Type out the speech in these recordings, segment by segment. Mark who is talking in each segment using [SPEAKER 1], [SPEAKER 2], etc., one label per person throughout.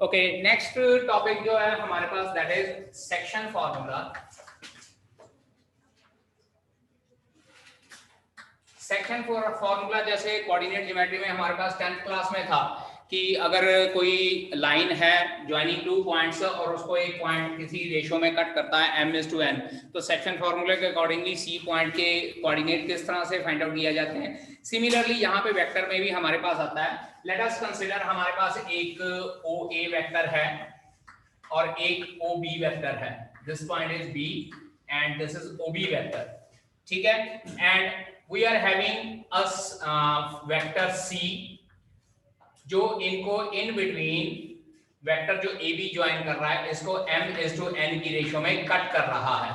[SPEAKER 1] Okay, next topic जो है हमारे पास that is section formula. Section formula जैसे कोऑर्डिनेट ज्योमेट्री में हमारे पास 10th क्लास में था कि अगर कोई लाइन है ज्वाइनिंग टू पॉइंट्स और उसको एक पॉइंट किसी रेशो में कट करता है m/n, तो सेक्शन फॉर्मूले के अकॉर्डिंगली सी पॉइंट के कोऑर्डिनेट किस तरह से फाइंड आउट किया जाते हैं। सिमिलरली यहाँ पे वेक्टर में भी हमारे पास आता है। लेट अस कंसीडर हमारे पास एक OA वेक्टर है और एक OB वेक्टर है। This point is B and this is OB vector, ठीक है। And we are having a vector C जो इनको इन बिटवीन वेक्टर जो AB ज्वाइन कर रहा है इसको m/n की रेशियो में कट कर रहा है।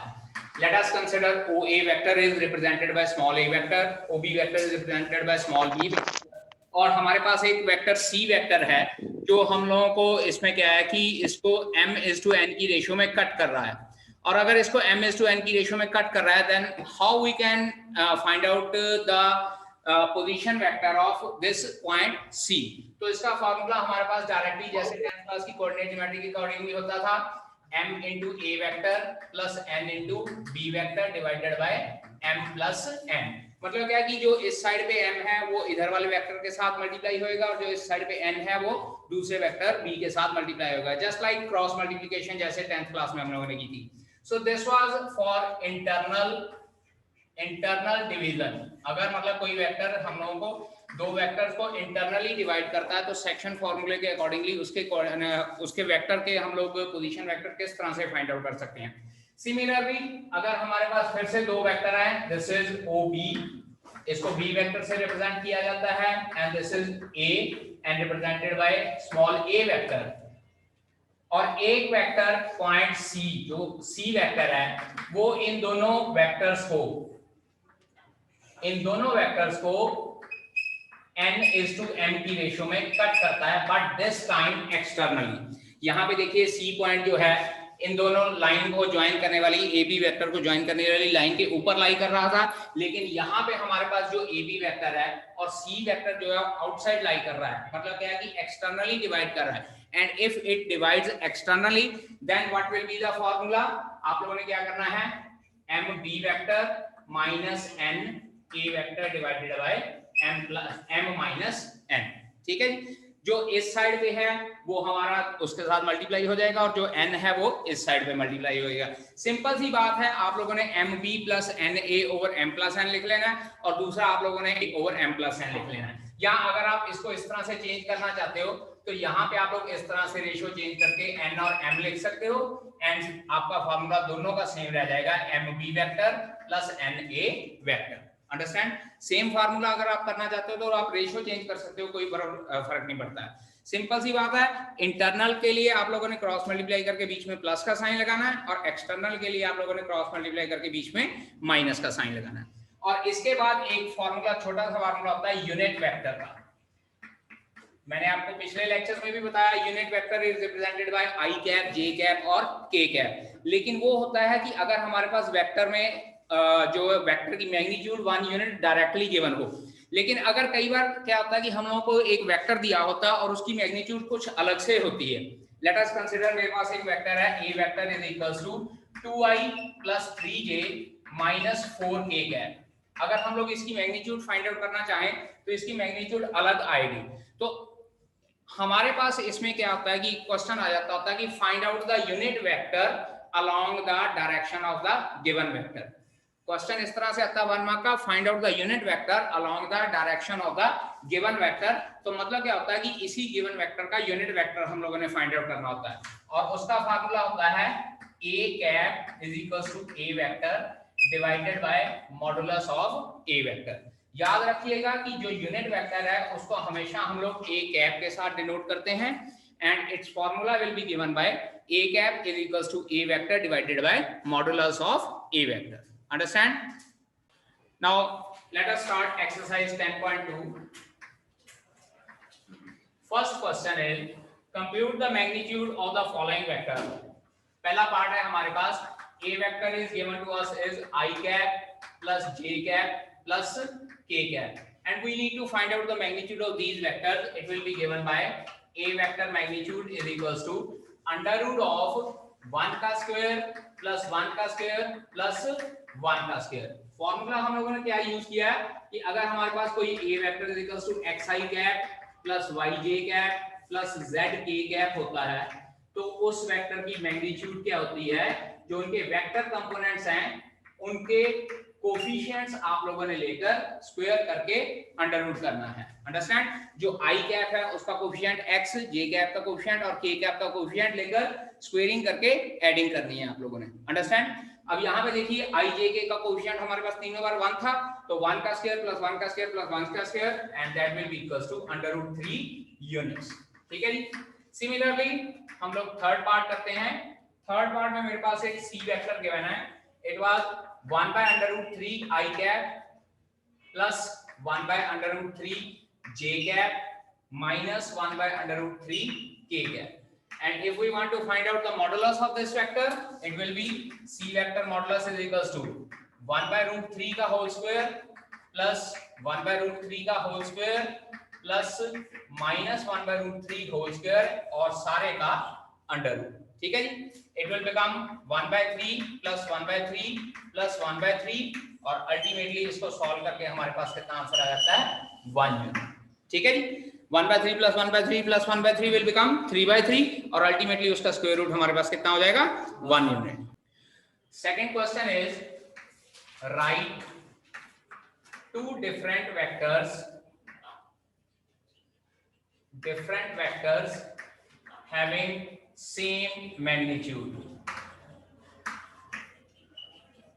[SPEAKER 1] Let us consider OA vector is represented by small a vector, OB vector is represented by small b vector, और हमारे पास एक वेक्टर C वेक्टर है जो हम लोगों को इसमें क्या है कि इसको m/n की रेशियो में कट कर रहा है। और अगर इसको m/n की रेशियो में कट कर रहा है then how we can find out the position vector of this point C। तो इसका फॉर्मूला हमारे पास डायरेक्टली जैसे 10th क्लास की कोऑर्डिनेट ज्योमेट्री के अकॉर्डिंगली होता था m into a vector plus n into b vector divided bye m plus n। मतलब क्या कि जो इस साइड पे m है वो इधर वाले वेक्टर के साथ मल्टीप्लाई होएगा और जो इस साइड पे n है वो दूसरे वेक्टर b के साथ मल्टीप्लाई होगा, जस्ट लाइक क्रॉस मल्टीप्लिकेशन जैसे 10th क्लास में हम लोगों ने की थी। So this was for internal division. अगर मतलब कोई वेक्टर हम लोगों को दो वेक्टर्स को इंटरनली डिवाइड करता है तो सेक्शन फॉर्मूले के अकॉर्डिंगली उसके वेक्टर के हम लोग पोजीशन वेक्टर किस तरह से फाइंड आउट कर सकते हैं। सिमिलरली अगर हमारे पास फिर से दो वेक्टर हैं, दिस इज OB, इसको B वेक्टर से रिप्रेजेंट किया जाता है and this is A and represented by small a vector, और एक वेक्टर पॉइंट C जो C वेक्टर है वो इन दोनों वेक्टर्स को n/m की रेशियो में कट करता है, बट दिस टाइम एक्सटर्नली। यहाँ पे देखिए C पॉइंट जो है इन दोनों लाइन को ज्वाइन करने वाली AB वेक्टर को ज्वाइन करने वाली लाइन के ऊपर लाई कर रहा था, लेकिन यहाँ पे हमारे पास जो AB वेक्टर है और C वेक्टर जो है आउटसाइड लाई कर रहा है। मतलब क्या है कि एक्सटर्नली डिवाइड कर रहा है। And if it divides externally then what will be the formula. आप लोगों ने क्या करना है, MB vector minus NA vector divided by m-n, ठीक है। जो इस साइड पे है वो हमारा उसके साथ मल्टीप्लाई हो जाएगा और जो n है वो इस साइड पे मल्टीप्लाई होएगा। सिंपल सी बात है, आप लोगों ने MB plus NA over m plus n लिख लेना है और दूसरा आप लोगों ने A over m plus n लिख लेना है। या अगर आप इसको इस तरह से चेंज करना चाहते हो तो यहाँ पे आप लोग इस तरह से रेशियो चेंज करके n और m लिख सकते हो एंड आपका फॉर्मूला दोनों का सेम रह जाएगा, MB vector plus NA vector. Understand? Same formula अगर आप करना चाहते हो तो आप रेशियो चेंज कर सकते हो, कोई फर्क नहीं पड़ता है। सिंपल सी बात है। इंटरनल के लिए आप लोगों ने क्रॉस मल्टीप्लाई करके बीच में प्लस का साइन लगाना है और एक्सटर्नल के लिए आप लोगों ने क्रॉस मल्टीप्लाई करके बीच में माइनस का साइन लगाना है। और इसके बाद एक फॉर्मूला, छोटा सा फार्मूला होता है यूनिट वेक्टर का। मैंने आपको पिछले लेक्चर्स में भी बताया unit vector is represented by i cap, j cap और k कैप। लेकिन वो होता है कि अगर हमारे पास वेक्टर में जो वेक्टर की मैग्नीट्यूड 1 यूनिट डायरेक्टली गिवन हो, लेकिन अगर कई बार क्या होता है कि हम लोगों को एक वेक्टर दिया होता है और उसकी मैग्नीट्यूड कुछ अलग से होती है। लेट अस कंसीडर मेरे पास एक वेक्टर है, a vector is equals to 2i plus 3j minus 4k cap. अगर हम लोग इसकी मैग्नीट्यूड फाइंड आउट करना चाहें तो इसकी मैग्नीट्यूड अलग आएगी। तो हमारे पास इसमें क्या होता है कि क्वेश्चन आ जाता होता है कि find out the unit vector along the direction of the given vector. Question इस तरह से आता है 1 मार्क का, find out the unit vector along the direction of the given vector. तो मतलब क्या होता है कि इसी गिवन वेक्टर का यूनिट वेक्टर हम लोगों ने फाइंड आउट करना होता है और उसका फार्मूला होता है a cap is equals to a vector divided by modulus of a vector. याद रखिएगा कि जो यूनिट वेक्टर है उसको हमेशा हम लोग a कैप के साथ डिनोट करते हैं and its formula will be given by a cap is equals to a vector divided by modulus of a vector. Understand? Now let us start exercise 10.2. First question is compute the magnitude of the following vector. पहला part है हमारे पास, a vector is given to us is I cap plus j cap plus k cap and we need to find out the magnitude of these vectors. It will be given by A vector magnitude is equals to under root of 1 का square plus 1 का square plus 1 का square. Formula हम लोगों ने क्या use किया है कि अगर हमारे पास कोई A vector is equals to xi cap plus yj cap plus zk cap होता है तो उस वेक्टर की मैग्नीट्यूड क्या होती है, जो उनके वेक्टर कंपोनेंट्स हैं उनके कोफिशिएंट्स आप लोगों ने लेकर स्क्वायर करके अंडर रूट करना है। अंडरस्टैंड? जो i कैप है उसका कोफिशिएंट x, j कैप का कोफिशिएंट और k कैप का कोफिशिएंट लेकर स्क्वायरिंग करके एडिंग करनी है आप लोगों ने। अंडरस्टैंड? अब यहाँ पे देखिए i j k का कोफिशिएंट हमारे पास तीनों बार 1 था तो 1 का स्क्वायर प्लस 1 का स्क्वायर प्लस 1 का square and that will be equals to under root 3 units. ठीक है जी। सिमिलरली हम लोग थर्ड पार्ट करते हैं। थर्ड पार्ट में मेरे पास एक c वेक्टर गिवन है। It was 1 by under root 3 I cap plus 1 by under root 3 j cap minus 1 by under root 3 k cap. And if we want to find out the modulus of this vector, it will be c vector modulus is equals to 1 by root 3 का whole square plus 1 by root 3 का whole square plus minus 1 by root 3 whole square और सारे का under root। ठीक है जी। It will become 1 by 3 plus 1 by 3 plus 1 by 3 और ultimately इसको solve करके हमारे पास कितना आंसर आ जाता है 1 यूनिट। ठीक है जी। 1 by 3 plus 1 by 3 plus 1 by 3 will become 3 by 3 और अल्टीमेटली उसका स्क्वायर रूट हमारे पास कितना हो जाएगा 1 unit. Second question is right two different vectors having same magnitude।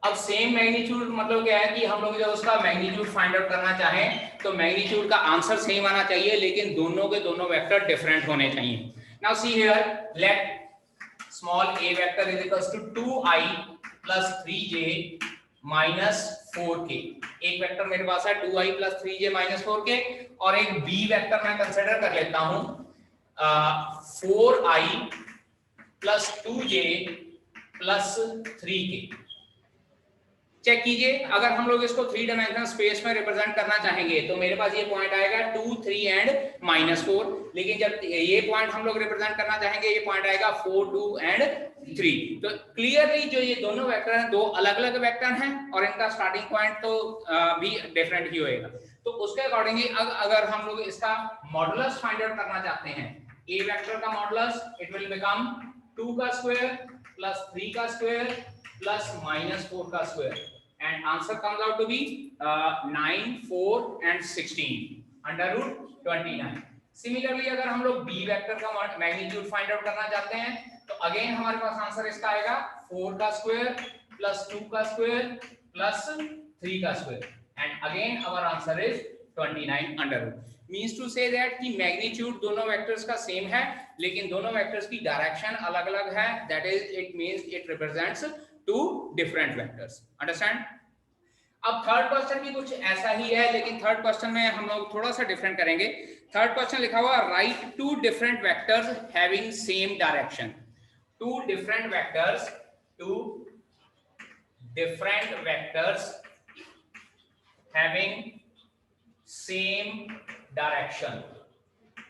[SPEAKER 1] अब सेम मैग्नीट्यूड मतलब क्या है कि हम लोग जब उसका मैग्नीट्यूड फाइंड आउट करना चाहें तो मैग्नीट्यूड का आंसर सेम आना चाहिए लेकिन दोनों के दोनों वेक्टर डिफरेंट होने चाहिए। Now see here let small a vector is equals to 2i plus 3j minus 4k। एक वेक्टर मेरे पास है 2i plus 3j minus 4k और एक b वेक्टर मैं कंसीडर कर लेता हूं 4i plus 2j plus 3k। Check कीजिए, अगर हम लोग इसको 3 डायमेंशनल स्पेस में रिप्रेजेंट करना चाहेंगे तो मेरे पास ये पॉइंट आएगा 2, 3 एंड -4। लेकिन जब ये पॉइंट हम लोग रिप्रेजेंट करना चाहेंगे ये पॉइंट आएगा 4, 2 एंड 3। तो क्लियरली जो ये दोनों वेक्टर हैं दो अलग अलग वेक्टर हैं और इनका स्टार्टिंग पॉइंट तो भी डिफरेंट ही होएगा। तो उसके अकॉर्डिंगली अगर हम लोग इसका मॉडुलस फाइंड आउट करना चाहते हैं ए वेक्टर का मॉडुलस इट विल बिकम 2 का स्क्वायर प्लस 3 का स्क्वायर प्लस -4 का square and answer comes out to be 9, 4 and 16 under root 29। Similarly अगर हम लोग b वेक्टर का मैग्नीट्यूड फाइंड आउट करना चाहते हैं तो अगेन हमारे पास आंसर इसका आएगा 4 का स्क्वायर प्लस 2 का स्क्वायर प्लस 3 का square and again our answer is 29 under root. Means to say that कि मैग्नीट्यूड दोनों वेक्टर्स का सेम है लेकिन दोनों वेक्टर्स की डायरेक्शन अलग अलग है। That is it means it represents two different vectors. Understand? अब थर्ड क्वेश्चन भी कुछ ऐसा ही है लेकिन थर्ड क्वेश्चन में हम लोग थोड़ा सा डिफरेंट करेंगे। थर्ड क्वेश्चन लिखा हुआ write two different vectors having same direction. Two different vectors having same direction.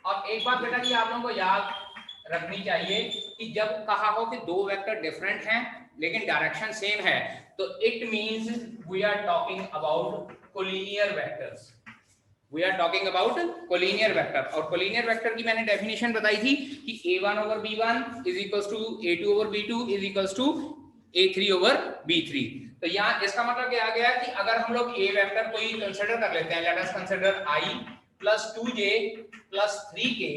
[SPEAKER 1] अब एक बात बेटा जी आप लोगों को याद रखनी चाहिए कि जब कहा हो कि दो वेक्टर डिफरेंट हैं लेकिन डायरेक्शन सेम है तो it means we are talking about collinear vectors. We are talking about collinear vector और कोलिनियर वेक्टर की मैंने डेफिनेशन बताई थी कि a1 over b1 is equals to a2 over b2 is equals to a3 over b3। तो यहाँ इसका मतलब क्या आ गया कि अगर हम लोग a वेक्टर कोई कंसीडर कर लेते हैं, let us consider i plus 2j plus 3k,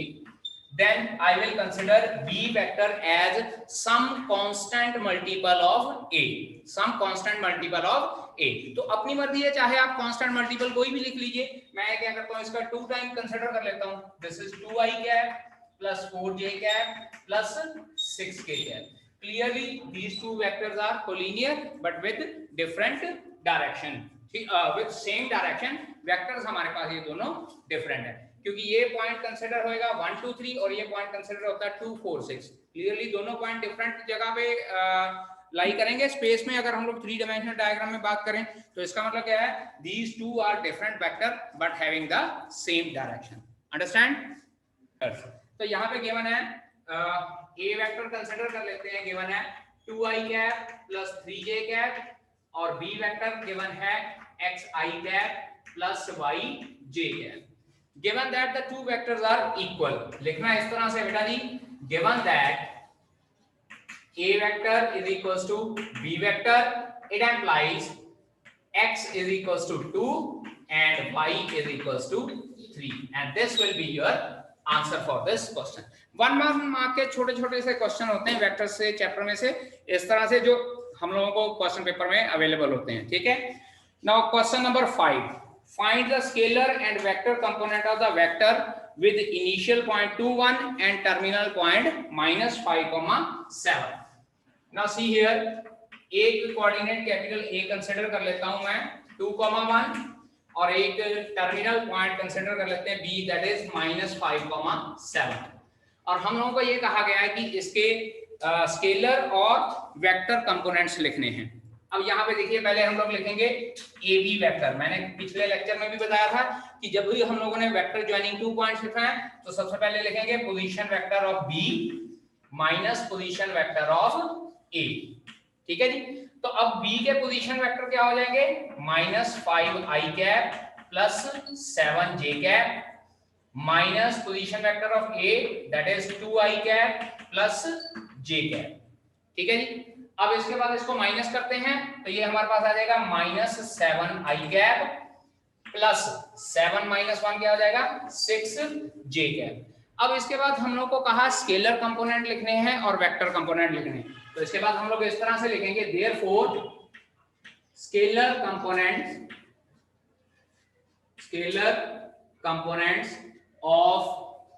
[SPEAKER 1] then I will consider b vector as some constant multiple of a, some constant multiple of a। तो अपनी मर्जी है, चाहे आप constant multiple कोई भी लिख लीजिए। मैं क्या करता हूँ इसका 2 टाइम कंसीडर कर लेता हूँ। This is 2i cap plus 4j cap plus 6k cap। Clearly these two vectors are collinear but with different direction। with same direction vectors हमारे पास ये दोनों डिफरेंट है क्योंकि ये पॉइंट कंसीडर होएगा 1, 2, 3 और ये पॉइंट कंसीडर होता है 2, 4, 6। क्लियरली दोनों पॉइंट डिफरेंट जगह पे लाई करेंगे स्पेस में। अगर हम लोग 3 डायमेंशनल डायग्राम में बात करें तो इसका मतलब क्या है, these two are different vector but having the same direction. Understand? तो यहाँ पे गिवन है ए वेक्टर कंसीडर कर लेते हैं, गिवन है 2i cap plus 3j cap और बी वेक्टर गिवन है xi cap plus yj cap. Given that the two vectors are equal, लिखना इस तरह से बेटा जी, given that a vector is equals to b vector, it implies x is equals to 2 and y is equals to 3 and this will be your answer for this question। 1 mark के छोटे छोटे से क्वेश्चन होते हैं vector से chapter में से, इस तरह से जो हम लोगों को क्वेश्चन पेपर में अवेलेबल होते हैं, ठीक है। Now question number 5, find the scalar and vector component of the vector with initial point 2 1 and terminal point -5, 7। Now see here, एक कोऑर्डिनेट कैपिटल A कंसीडर कर लेता हूं मैं 2, 1 और एक टर्मिनल पॉइंट कंसीडर कर लेते हैं B दैट इज -5, 7। और हम लोगों को ये कहा गया है कि इसके स्केलर और वेक्टर कंपोनेंट्स लिखने हैं। अब यहाँ पे देखिए, पहले हम लोग लिखेंगे ए बी वेक्टर। मैंने पिछले लेक्चर में भी बताया था कि जब भी हम लोगों ने वेक्टर ज्वाइनिंग 2 पॉइंट्स लिखा है तो सबसे पहले लिखेंगे position vector of B minus position vector of A, ठीक है जी। तो अब बी के पोजीशन वेक्टर क्या हो जाएंगे, -5i cap plus 7j cap minus position vector of A that is 2i cap plus j cap, ठीक है जी। अब इसके बाद इसको माइनस करते हैं तो ये हमारे पास आ जाएगा -7i कैप प्लस 7 - 1 क्या हो जाएगा 6j कैप। अब इसके बाद हम लोग को कहा स्केलर कंपोनेंट लिखने हैं और वेक्टर कंपोनेंट लिखने हैं, तो इसके बाद हम लोग इस तरह से लिखेंगे therefore scalar components of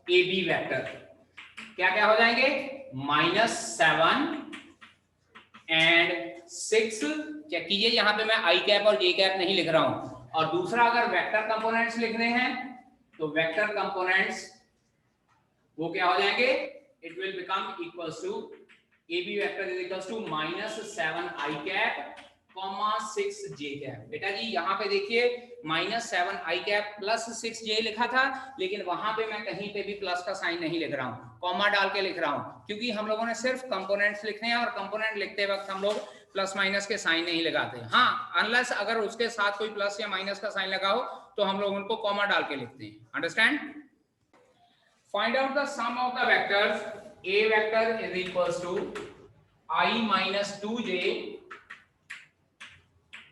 [SPEAKER 1] A B vector क्या क्या हो जाएंगे, -7 एंड 6। चेक कीजिए, यहाँ पे मैं आई कैप और जे कैप नहीं लिख रहा हूं। और दूसरा, अगर वेक्टर कंपोनेंट्स लिखने हैं तो वेक्टर कंपोनेंट्स वो क्या हो जाएंगे, it will become equals to A B vector is equals to -7i cap, 6j cap. बेटा जी यहाँ पे देखिए -7i कैप प्लस 6j लिखा था, लेकिन वहां पे मैं कहीं पे भी प्लस का साइन नहीं लिख रहा हूँ, कॉमा डाल के लिख रहा हूँ, क्योंकि हम लोगों ने सिर्फ कंपोनेंट्स लिखने हैं और कंपोनेंट लिखते वक्त हम लोग प्लस माइनस के साइन नहीं लगाते। हाँ, अनलेस अगर उसके साथ कोई प्लस या माइनस का साइन लगा हो तो हम लोग उनको कॉमा डाल के लिखते हैं। Understand? Find out the sum of the vectors. A vector is equals to i - 2j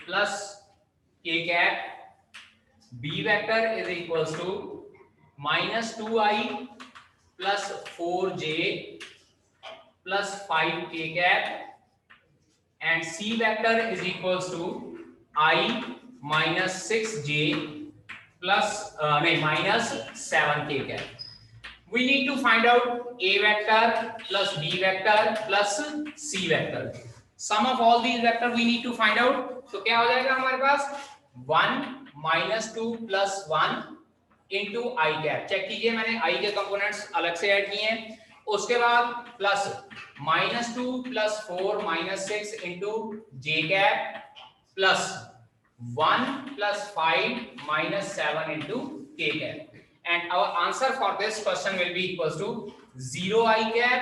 [SPEAKER 1] plus k cap, b vector is equals to -2i plus 4j plus 5k cap and c vector is equals to I minus 6j plus minus 7k cap। We need to find out a vector plus b vector plus c vector। Sum of all these vector we need to find out। तो क्या हो जाएगा हमारे पास 1 minus 2 plus 1 into I cap। Check कीजिए, मैंने I के components अलग से ऐड किए हैं। उसके बाद plus -2 plus 4 -6 into j cap plus 1 plus 5 -7 into k cap. And our answer for this question will be equals to 0i cap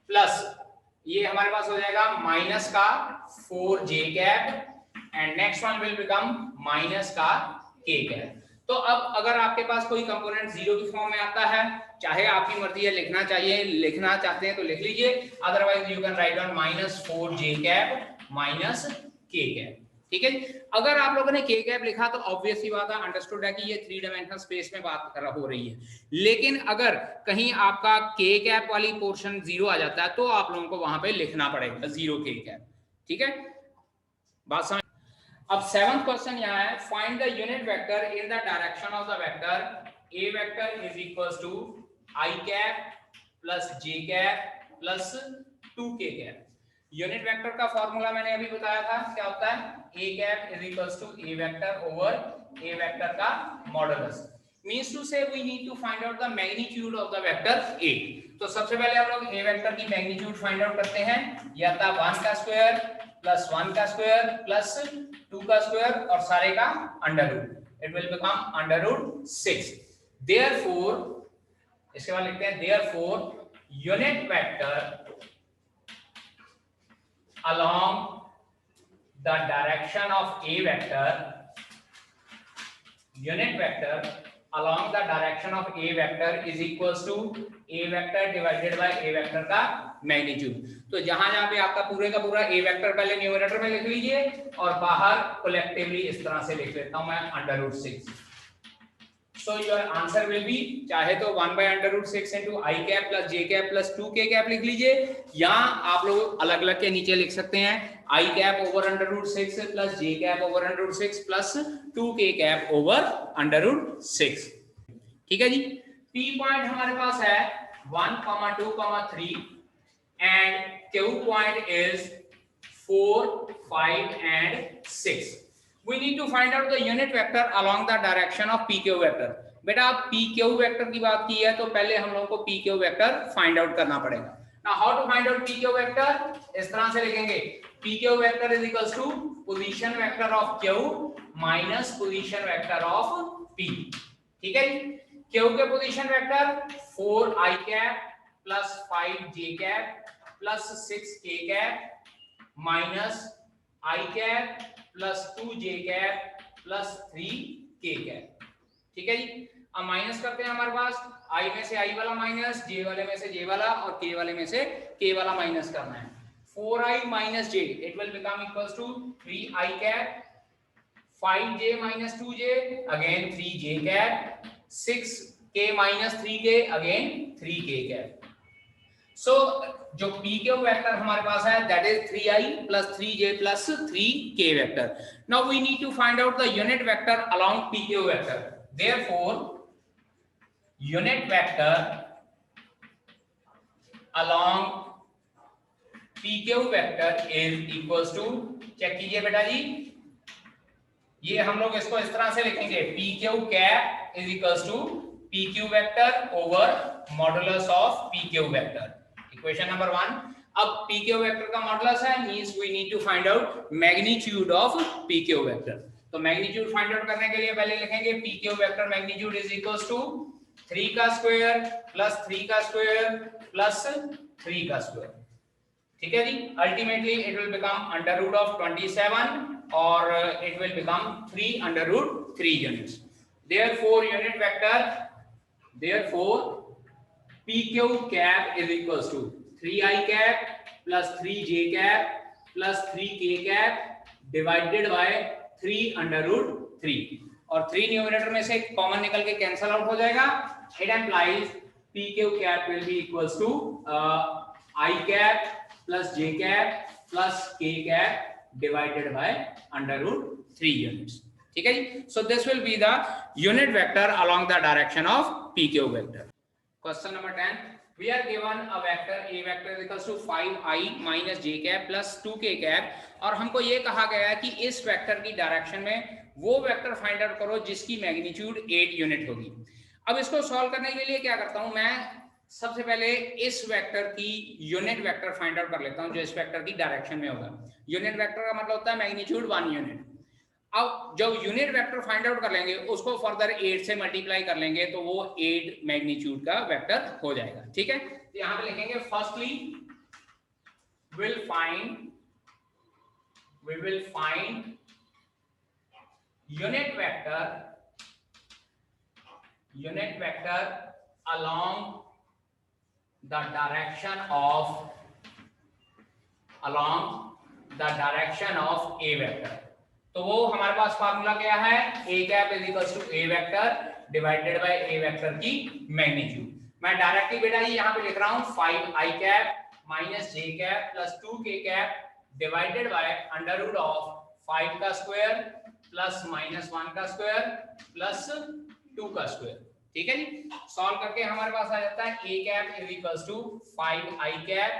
[SPEAKER 1] plus ये हमारे पास हो जाएगा माइनस का 4j cap and next one will become minus का k cap. तो अब अगर आपके पास कोई कंपोनेंट 0 की फॉर्म में आता है, चाहे आपकी मर्जी है लिखना चाहते हैं तो लिख लीजिए, otherwise you can write down -4j cap -k cap, ठीक है। अगर आप लोगों ने k कैप लिखा तो ऑब्वियस सी बात है, अंडरस्टूड है कि ये 3 डायमेंशनल स्पेस में बात हो रही है। लेकिन अगर कहीं आपका k कैप वाली पोर्शन 0 आ जाता है तो आप लोगों को वहां पे लिखना पड़ेगा 0k कैप, ठीक है। बात समझ? अब 7th क्वेश्चन यहाँ है, find the unit vector in the direction of the vector a vector is equals to I cap plus j cap plus 2k cap. Unit vector का फॉर्मूला मैंने अभी बताया था, क्या होता है, a cap is equals to a vector over a vector का modulus. Means to say we need to find out the magnitude of the vector a। तो सबसे पहले हम लोग a वेक्टर की मैग्नीट्यूड फाइंड आउट करते हैं, या था 1 का स्क्वायर प्लस 1 का स्क्वायर प्लस 2 का स्क्वायर और सारे का under root, it will become √6। Therefore इसके बाद लिखते हैं therefore unit vector along the direction of a vector, unit vector along the direction of a vector is equals to a vector divided by a vector का magnitude. तो जहां जहां पे आपका पूरे का पूरा a वेक्टर पहले न्यूमरेटर में लिख लीजिए और बाहर कलेक्टिवली इस तरह से लिख लेता हूं मैं √6। So your answer will be चाहे तो 1/√6 into I cap plus J cap plus 2K cap लिख लीजिए, या आप लोग अलग अलग के नीचे लिख सकते हैं I cap over √6 plus J cap over √6 plus 2K cap over √6। ठीक है जी। P पॉइंट हमारे पास है 1, 2, 3 and Q point is 4, 5 and 6। We need to find out the unit vector along the direction of PQ vector। बेटा आप PQ vector की बात की है तो पहले हम लोगों को PQ वेक्टर फाइंड आउट करना पड़ेगा। Now how to find out PQ vector? इस तरह से लिखेंगे PQ vector is equals to position vector of Q minus position vector of P। ठीक है जी। Q के position vector 4I cap plus 5J cap plus 6K cap minus I cap plus 2J cap plus 3K cap. ठीक है जी। अब minus करते हैं, हमारे पास I में से I वाला माइनस, J वाले में से J वाला और K वाले में से K वाला माइनस करना है। 4I minus J it will become equals to 3I cap, 5J minus 2J again 3J cap, 6K minus 3K again 3K cap। So जो PQ वेक्टर हमारे पास है that is 3I plus 3J plus 3K vector। Now we need to find out the unit vector along PQ vector। Therefore unit vector along PQ vector is equals to, check कीजिए बेटा जी, ये हम लोग इसको इस तरह से लिखेंगे PQ cap is equals to PQ vector over modulus of PQ vector। Equation number 1। अब PQ वेक्टर का मॉडुलस है means we need to find out magnitude of PQ vector. तो मैग्नीट्यूड फाइंड आउट करने के लिए पहले लिखेंगे PQ vector magnitude is equals to 3 का स्क्वायर प्लस 3 का स्क्वायर प्लस 3 का स्क्वायर। ठीक है जी। अल्टीमेटली इट विल बिकम √27 और it will become 3 units. Therefore unit vector, therefore PQ cap is equals to 3I cap plus 3J cap plus 3K cap divided by 3√3 और 3 numerator में से common निकल के cancel out हो जाएगा। It implies PQ cap will be equals to I cap plus J cap plus K cap divided by √3 units। ठीक है जी। So this will be the unit vector along the direction of PQ vector। Question number 10, we are given a vector a vector is equals to 5I minus j cap plus 2k cap और हमको ये कहा गया है कि इस vector की direction में वो वेक्टर फाइंड आउट करो जिसकी मैग्नीट्यूड 8 यूनिट होगी। अब इसको सॉल्व करने के लिए क्या करता हूं मैं, सबसे पहले इस वेक्टर की यूनिट वेक्टर फाइंड आउट कर लेता हूं जो इस वेक्टर की डायरेक्शन में होगा। यूनिट वेक्टर का मतलब होता है मैग्नीट्यूड 1 यूनिट। अब जब यूनिट वेक्टर फाइंड आउट कर लेंगे उसको फर्दर 8 से मल्टीप्लाई कर लेंगे तो वो 8 मैग्नीट्यूड का वेक्टर हो जाएगा। ठीक है। तो यहां पे लिखेंगे firstly we will find unit vector along the direction of a vector। तो वो हमारे पास फार्मूला क्या है, a cap is equals to a vector divided by a vector की मैग्नीट्यूड। मैं डायरेक्टली बेटा ये यहाँ पे लिख रहा हूँ 5I cap minus j cap plus 2k cap divided by √ of 5 का स्क्वायर प्लस -1 का स्क्वायर प्लस 2 का स्क्वायर। ठीक है जी। सॉल्व करके हमारे पास आ जाता है a cap is equals to 5I cap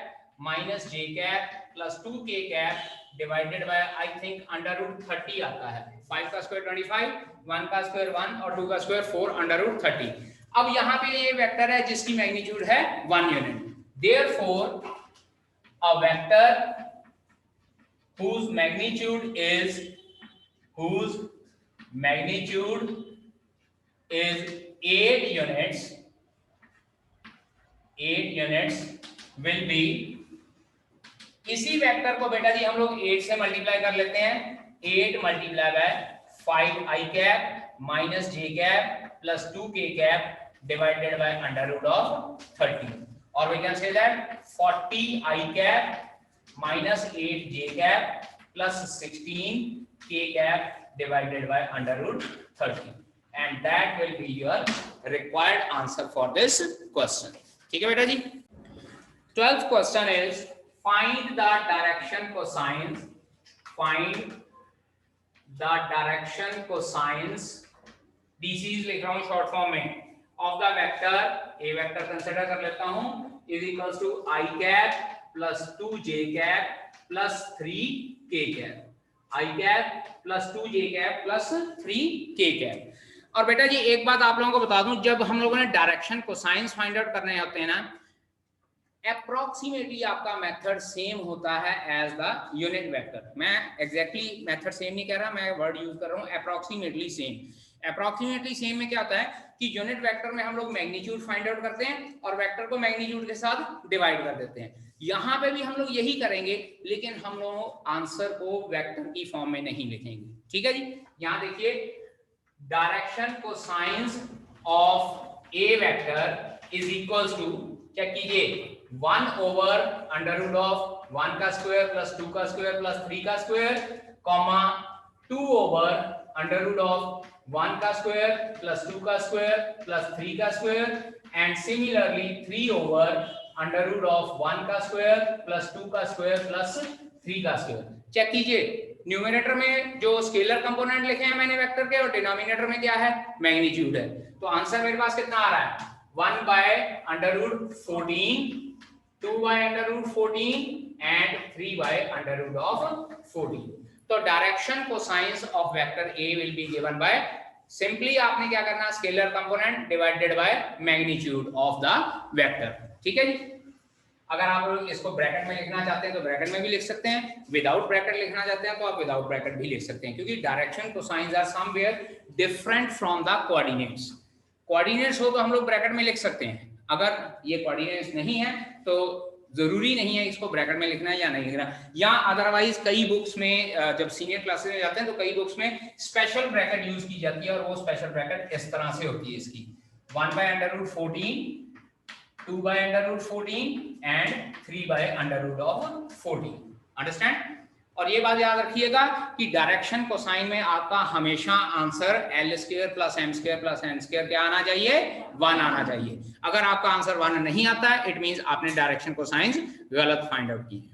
[SPEAKER 1] minus j cap plus 2k cap divided by I think √30 आता है। 5 का स्क्वायर 25, 1 का स्क्वायर 1 और 2 का स्क्वायर 4 √30। अब यहाँ पे ये वेक्टर है जिसकी मैग्नीट्यूड है 1 unit. Therefore a vector whose magnitude is 8 units 8 units will be, इसी वेक्टर को बेटा जी हम लोग 8 से मल्टीप्लाई कर लेते हैं, 8 multiply by 5 i cap minus j cap plus 2 k cap divided by under root of 30, और we can say that 40 i cap minus 8 j cap plus 16 k cap divided by under root 30, and that will be your required answer for this question. ठीक है बेटा जी। 12th question is find the direction cosines, find the direction cosines, DC लिख रहा हूं short form में, of the vector, a vector consider कर लेता हूं, is equals to i cap plus 2j cap plus 3k cap, i cap plus 2j cap plus 3k cap। और बेटा जी एक बात आप लोगों को बता दूं, जब हम लोगों ने डायरेक्शन कोसाइंस फाइंड आउट करने होते हैं ना, अप्रोक्सीमेटली आपका मेथड सेम होता है एज द यूनिट वेक्टर। मैं एग्जैक्टली मेथड सेम नहीं कह रहा, मैं वर्ड यूज कर रहा हूं अप्रोक्सीमेटली सेम। अप्रोक्सीमेटली सेम में क्या होता है कि यूनिट वेक्टर में हम लोग मैग्नीट्यूड फाइंड आउट करते हैं और वेक्टर को मैग्नीट्यूड के साथ डिवाइड कर देते हैं। यहाँ पे भी हम लोग यही करेंगे, लेकिन हम लोग आंसर को वेक्टर की फॉर्म में नहीं लिखेंगे। ठीक है जी, यहाँ देखिए direction cosines of A vector is equals to, check कीजिए, 1 ओवर अंडर रूट ऑफ 1 का स्क्वायर प्लस 2 का स्क्वायर प्लस 3 का square, comma 2 over under root of 1 का स्क्वायर प्लस 2 का स्क्वायर प्लस 3 का square, and similarly 3 over under root of 1 का square plus 2 का square plus 3 का स्क्वायर। चेक कीजिए, न्यूमरेटर में जो स्केलर कंपोनेंट लिखे हैं मैंने वेक्टर के, और डिनोमिनेटर में क्या है, मैग्नीट्यूड है। तो आंसर मेरे पास कितना आ रहा है, 1 by under root 14, 2 by under root 14 and 3 by under root of 14। तो direction cosines of vector A will be given by, simply आपने क्या करना, scalar component divided by magnitude of the vector. ठीक है जी। अगर आप लोग इसको ब्रैकेट में लिखना चाहते हैं तो ब्रैकेट में भी लिख सकते हैं, विदाउट ब्रैकेट लिखना चाहते हैं तो आप विदाउट ब्रैकेट भी लिख सकते हैं, क्योंकि direction cosines are somewhere different from the coordinates. Coordinates हो तो हम लोग ब्रैकेट में लिख सकते हैं, अगर ये कोऑर्डिनेट्स नहीं है तो जरूरी नहीं है इसको ब्रैकेट में लिखना है या नहीं लिखना। या अदरवाइज कई बुक्स में जब सीनियर क्लासेस में जाते हैं तो कई बुक्स में स्पेशल ब्रैकेट यूज की जाती है, और वो स्पेशल ब्रैकेट इस तरह से होती है इसकी, 1 by under root 14, 2 by under root 14 and 3 by under root of 14। Understand? और ये बात याद रखिएगा कि डायरेक्शन कोसाइन में आपका हमेशा answer L square plus M square plus N square क्या आना चाहिए, 1 आना चाहिए। अगर आपका आंसर 1 नहीं आता है, इट मींस आपने डायरेक्शन कोसाइंस गलत फाइंड आउट की है।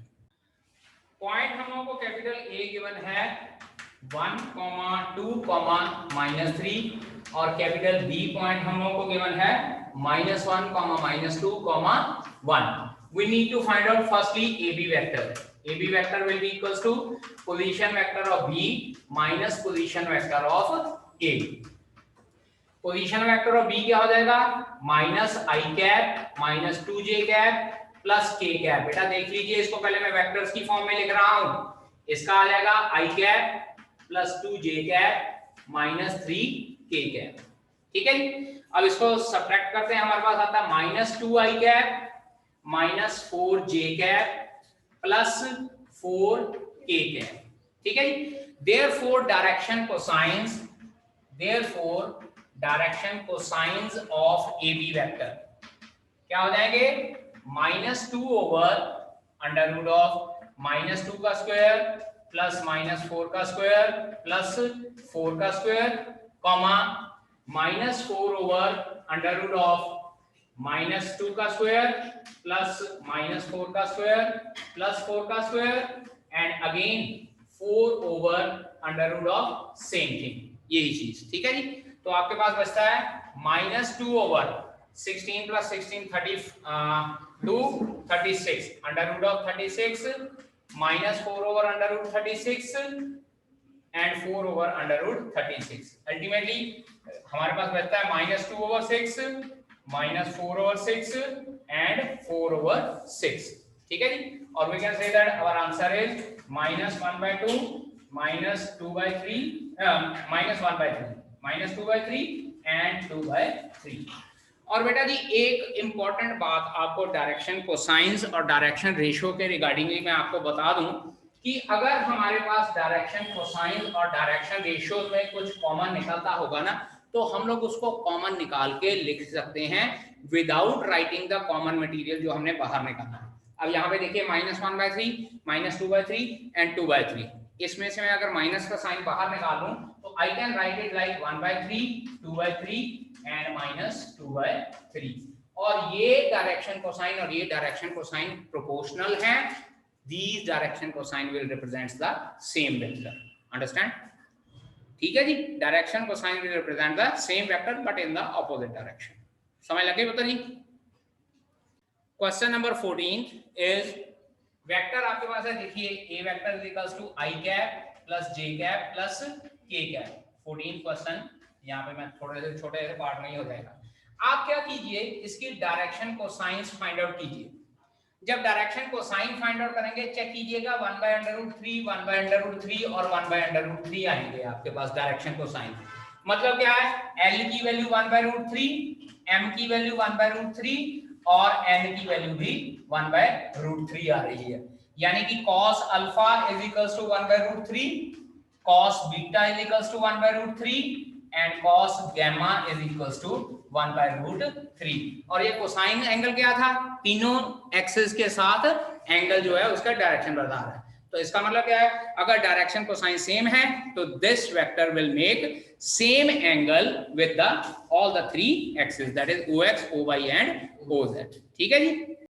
[SPEAKER 1] पॉइंट हम लोगों को कैपिटल ए गिवन है 1, 2, -3, और कैपिटल बी पॉइंट हम लोगों को गिवन है -1, -2, -1। We need to find out firstly AB vector. AB vector will be equals to position vector of B minus position vector of A. Position vector of B क्या हो जाएगा, -i cap minus 2j cap plus k cap. बेटा देख लीजिए, इसको पहले मैं vectors की फॉर्म में लिख रहा हूं, इसका आ जाएगा i cap plus 2j cap minus 3k cap. ठीक है, अब इसको सब्ट्रैक्ट करते हैं, हमारे पास आता है -2i cap minus 4j cap plus 4k cap. ठीक है जी। therefore direction cosines of AB vector क्या हो जाएंगे, -2 ओवर अंडर रूट ऑफ -2 का स्क्वायर प्लस -4 का स्क्वायर प्लस 4 का square, comma -4 over under root of -2 का स्क्वायर प्लस -4 का स्क्वायर प्लस 4 का square, and again 4 over under root of same thing, यही चीज। ठीक है जी। तो आपके पास बचता है -2 over 16 plus 16 36 under root of 36 -4 over under root 36 and 4 over under root 36। Ultimately हमारे पास बचता है -2 ओवर 6 -4 over 6 and 4 over 6। ठीक है जी। और we can say that our answer is -1/2 -2/3 -1/3 -2/3 and 2/3। और बेटा जी एक इंपॉर्टेंट बात आपको डायरेक्शन कोसाइंस और डायरेक्शन रेशियो के रिगार्डिंग मैं आपको बता दूं कि अगर हमारे पास डायरेक्शन कोसाइन और डायरेक्शन रेशियो में कुछ कॉमन निकलता होगा ना, तो हम लोग उसको कॉमन निकाल के लिख सकते हैं without writing the common material जो हमने बाहर निकाला। अब यहाँ पे देखिए -1/3, -2/3 एंड 2/3, इसमें से मैं अगर माइनस का साइन बाहर निकाल लूं तो I can write it like 1/3, 2/3 and -2/3। और ये डायरेक्शन कोसाइन और ये डायरेक्शन कोसाइन प्रोपोर्शनल है। These direction cosine will represent the same vector. Understand? ठीक है जी, direction cosine will represent the same vector but in the opposite direction. समझ लगे बता जी? Question number 14 is वेक्टर आपके पास है, देखिए a vector is equals to I cap plus j cap plus k cap। 14 question यहाँ पे मैं थोड़े से छोटे से पार्ट में ही हो जाएगा। आप क्या कीजिए, इसकी डायरेक्शन कोसाइंस फाइंड आउट कीजिए। जब डायरेक्शन को साइन फाइंड आउट करेंगे चेक कीजिएगा 1/√3, 1/√3 और 1/√3 आएंगे आपके पास डायरेक्शन को साइन। मतलब क्या है, L की वैल्यू 1/√3, M की वैल्यू 1/√3 और N की वैल्यू भी 1/√3 आ रही है। यानी कि cos alpha is equals to 1/√3, cos beta is equals to 1/√3 and cos gamma is equals to 1/√3। और ये कोसाइन एंगल क्या था, तीनों एक्सिस के साथ एंगल जो है उसका डायरेक्शन बता रहा है। तो इसका मतलब क्या है, अगर डायरेक्शन कोसाइन सेम है तो this vector will make same angle with the all the three axis, that is OX, OY and OZ। ठीक है जी।